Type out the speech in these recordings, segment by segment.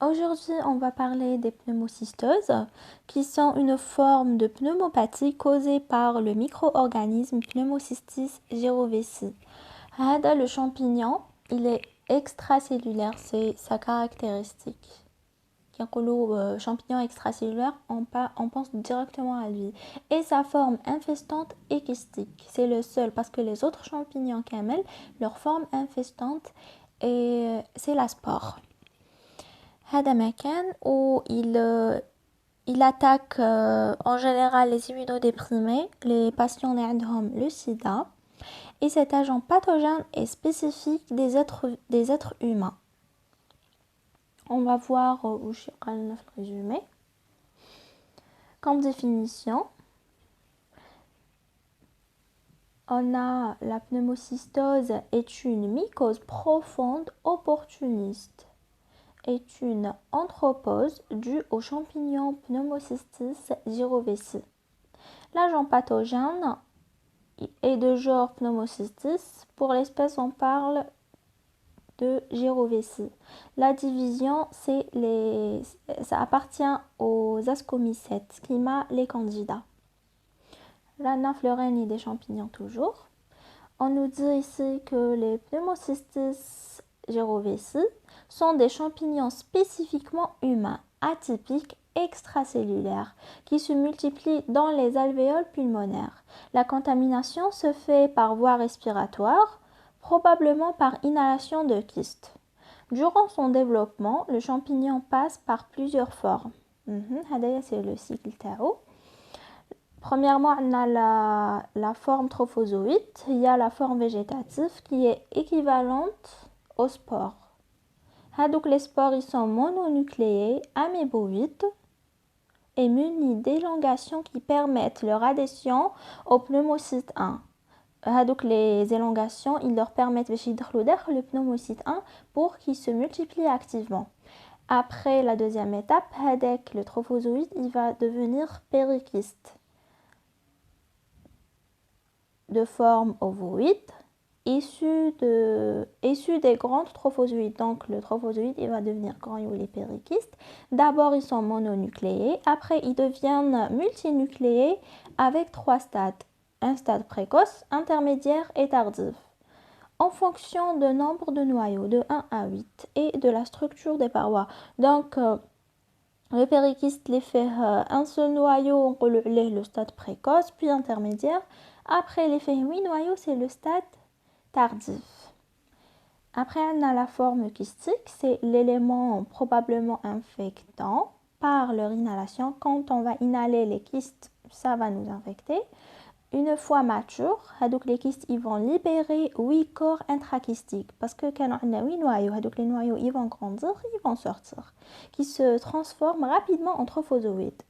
Aujourd'hui, on va parler des pneumocystoses, qui sont une forme de pneumopathie causée par le micro-organisme Pneumocystis jirovecii. Le champignon, il est extracellulaire, c'est sa caractéristique. Quand on champignon extracellulaire, on pense directement à lui. Et sa forme infestante et kystique. C'est le seul, parce que les autres champignons camel, leur forme infestante, c'est la spore. هذا مكان où il attaque en général les immunodéprimés, les patients qui ont le sida, et cet agent pathogène est spécifique des êtres humains. On va voir où je vais résumer. Comme définition, on a la pneumocystose est une mycose profonde opportuniste. Est une anthropose due au champignon Pneumocystis jirovecii. L'agent pathogène est de genre Pneumocystis. Pour l'espèce, on parle de Jirovecii. La division, ça appartient aux ascomycètes, schema les candidats. La nymphleurénie des champignons toujours. On nous dit ici que les Pneumocystis jirovecii sont des champignons spécifiquement humains, atypiques, extracellulaires, qui se multiplient dans les alvéoles pulmonaires. La contamination se fait par voie respiratoire, probablement par inhalation de kystes. Durant son développement, le champignon passe par plusieurs formes. C'est le cycle Tao. Premièrement, on a la forme trophozoïde, il y a la forme végétative qui est équivalente aux spores. Donc les spores ils sont mononucléés, améboïdes et munis d'élongations qui permettent leur adhésion au pneumocyte 1. Donc les élongations ils leur permettent de le pneumocyte 1 pour qu'il se multiplie activement. Après la deuxième étape, le trophozoïde il va devenir périkyste de forme ovoïde issu des grandes trophozoïdes. Donc le trophozoïde il va devenir grand ou les périkystes. D'abord ils sont mononucléés, après ils deviennent multinucléés avec 3 stades. Un stade précoce, intermédiaire et tardif. En fonction du nombre de noyaux de 1 à 8 et de la structure des parois. Donc le périkyste les fait un seul noyau, on peut le stade précoce, puis intermédiaire. Après l'effet 8 noyaux, c'est le stade tardif. Après, on a la forme kystique, c'est l'élément probablement infectant par leur inhalation. Quand on va inhaler les kystes, ça va nous infecter. Une fois mature, les kystes ils vont libérer 8 corps intrakystiques parce que quand on a 8 noyaux, les noyaux ils vont grandir, ils vont sortir, qui se transforment rapidement en trophozoïdes.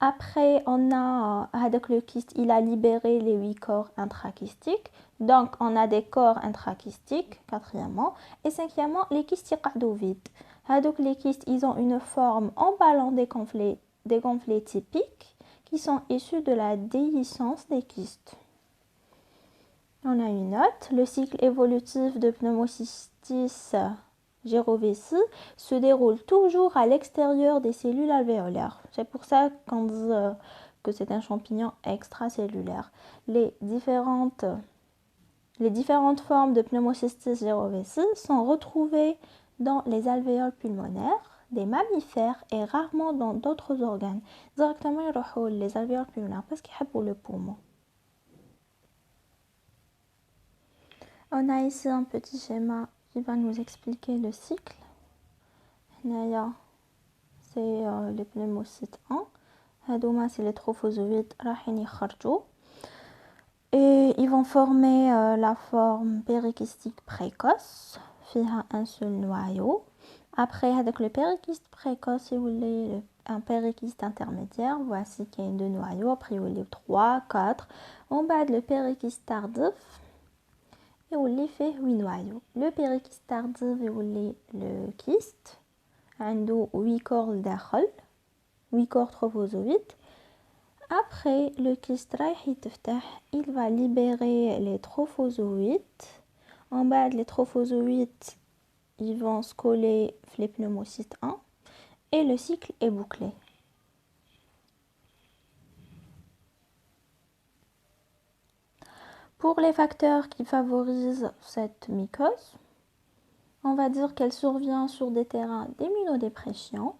Après, on a le kyste, il a libéré les 8 corps intrakystiques. Donc, on a des corps intrakystiques, quatrièmement. Et cinquièmement, les kystes vides. Les kystes, ils ont une forme en ballon dégonflé typique qui sont issus de la déhiscence des kystes. On a une note. Le cycle évolutif de Pneumocystis jirovecii se déroule toujours à l'extérieur des cellules alvéolaires. C'est pour ça qu'on dit que c'est un champignon extracellulaire. Les différentes formes de Pneumocystis jirovecii sont retrouvées dans les alvéoles pulmonaires des mammifères et rarement dans d'autres organes. Directement, les alvéoles pulmonaires parce qu'ils aiment le poumon. On a ici un petit schéma qui va nous expliquer le cycle. C'est les pneumocytes 1. C'est les trophozoïdes et ils vont former la forme périkystique précoce, fiha un seul noyau. Après, avec le pérykyste précoce, il y a un pérykyste intermédiaire. Voici qu'il y a 2 noyaux. Après, il y a 3, 4. En bas, le pérykyste tardif. Et il fait 8 noyaux. Le pérykyste tardif, il le kyste. عنده 8 corps لداخل 8 corps trophozoïdes. Après le kyste رايح يتفتح, il va libérer les trophozoïdes. En bas les trophozoïdes ils vont se coller les pneumocystes 1 et le cycle est bouclé. Pour les facteurs qui favorisent cette mycose, on va dire qu'elle survient sur des terrains d'immunodépression.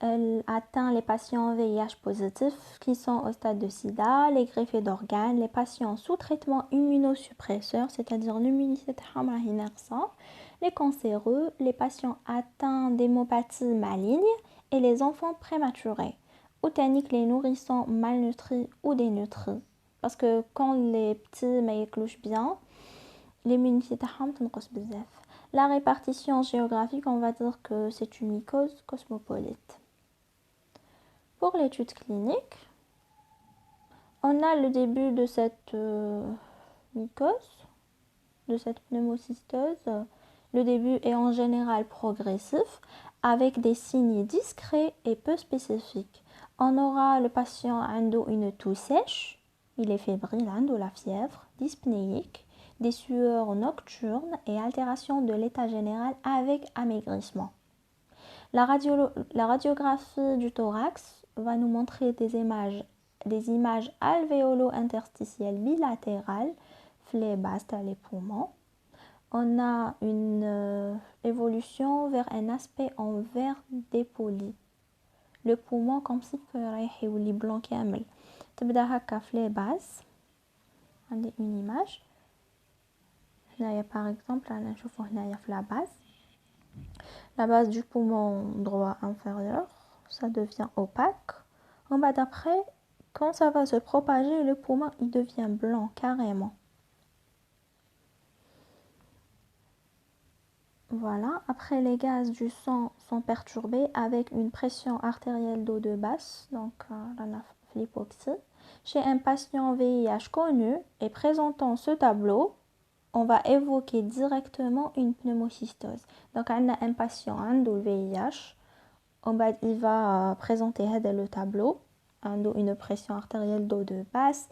Elle atteint les patients VIH positifs qui sont au stade de sida, les greffés d'organes, les patients sous traitement immunosuppresseur, c'est-à-dire l'immunité les cancéreux, les patients atteints d'hémopathie maligne et les enfants prématurés, ou tanique les nourrissons malnutris ou dénutris. Parce que quand les petits ne clouchent bien, l'immunité تنقص بزاف. La répartition géographique, on va dire que c'est une mycose cosmopolite. Pour l'étude clinique, on a le début de cette mycose, de cette pneumocystose. Le début est en général progressif, avec des signes discrets et peu spécifiques. On aura le patient ando une toux sèche, il est fébrile, ando la fièvre, dyspnéique, des sueurs nocturnes et altération de l'état général avec amaigrissement. La radiographie du thorax va nous montrer des images alvéolo-interstitielles bilatérales, phlébaste les poumons. On a une évolution vers un aspect en verre dépoli. Le poumon comme si il est blanc كامل. تبدا هكا phlébasse. عندي une image. هنايا par exemple انا نشوفو هنايا في la base du poumon droit inférieur, ça devient opaque. En bas d'après, quand ça va se propager, le poumon il devient blanc carrément. Voilà, après les gaz du sang sont perturbés avec une pression artérielle d'eau de basse, donc l'hypoxie. Chez un patient VIH connu et présentant ce tableau, on va évoquer directement une pneumocystose. Donc, on a un patient qui a le VIH, il va présenter le tableau, une pression artérielle d'eau de basse,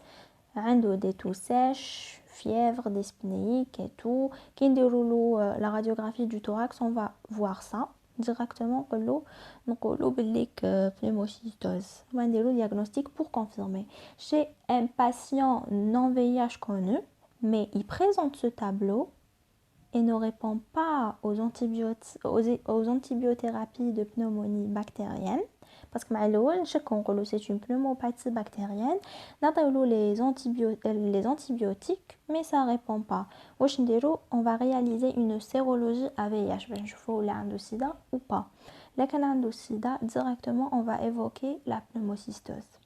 des toux sèches, fièvre, dyspnéique et tout. Qui la radiographie du thorax, on va voir ça directement. Donc, pneumocystose. On va le diagnostic pour confirmer. Chez un patient non VIH connu, mais il présente ce tableau et ne répond pas aux antibiothérapies de pneumonie bactérienne, parce que c'est une pneumopathie bactérienne, les antibiotiques, mais ça ne répond pas. On va réaliser une sérologie à VIH, je vois le sida ou pas. Là, quand on a le sida, directement, on va évoquer la pneumocystose.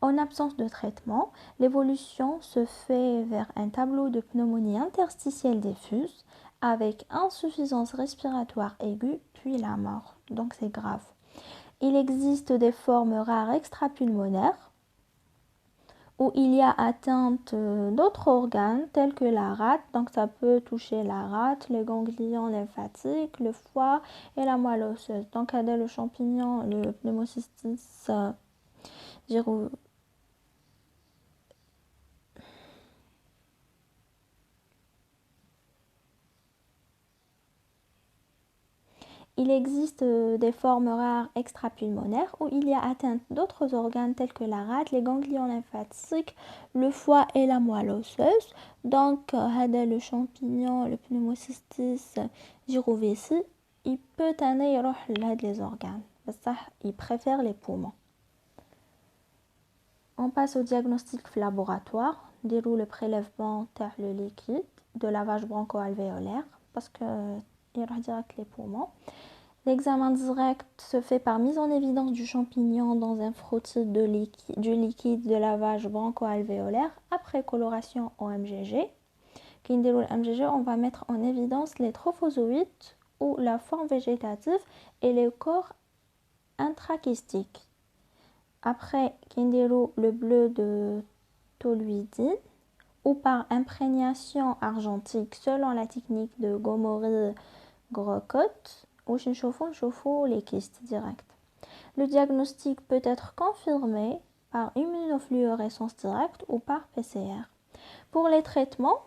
En absence de traitement, l'évolution se fait vers un tableau de pneumonie interstitielle diffuse avec insuffisance respiratoire aiguë puis la mort. Donc c'est grave. Il existe des formes rares extrapulmonaires où il y a atteinte d'autres organes tels que la rate. Donc ça peut toucher la rate, les ganglions lymphatiques, le foie et la moelle osseuse. Donc le champignon, le pneumocystis Il existe des formes rares extrapulmonaires où il y a atteinte d'autres organes tels que la rate, les ganglions lymphatiques, le foie et la moelle osseuse. Donc, le champignon, le pneumocystis gyrovesi, il peut aller les organes. Il préfère les poumons. On passe au diagnostic laboratoire. Déroule le prélèvement le liquide de lavage broncho-alvéolaire parce que il direct les poumons. L'examen direct se fait par mise en évidence du champignon dans un frottis du liquide de lavage broncho-alvéolaire après coloration au MGG. MGG, on va mettre en évidence les trophozoïtes ou la forme végétative et les corps intrachistiques. Après, le bleu de toluidine ou par imprégnation argentique selon la technique de Gomory-Grocott ou chauffe les kystes directs. Le diagnostic peut être confirmé par immunofluorescence directe ou par PCR. Pour les traitements,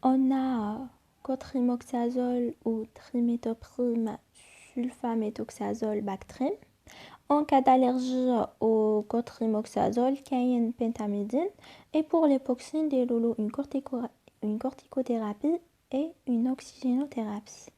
On a cotrimoxazole ou triméthoprim, sulfaméthoxazole, Bactrim. En cas d'allergie au cotrimoxazole, cayenne, pentamidine. Et pour l'époxine des lolos, une corticothérapie et une oxygénothérapie.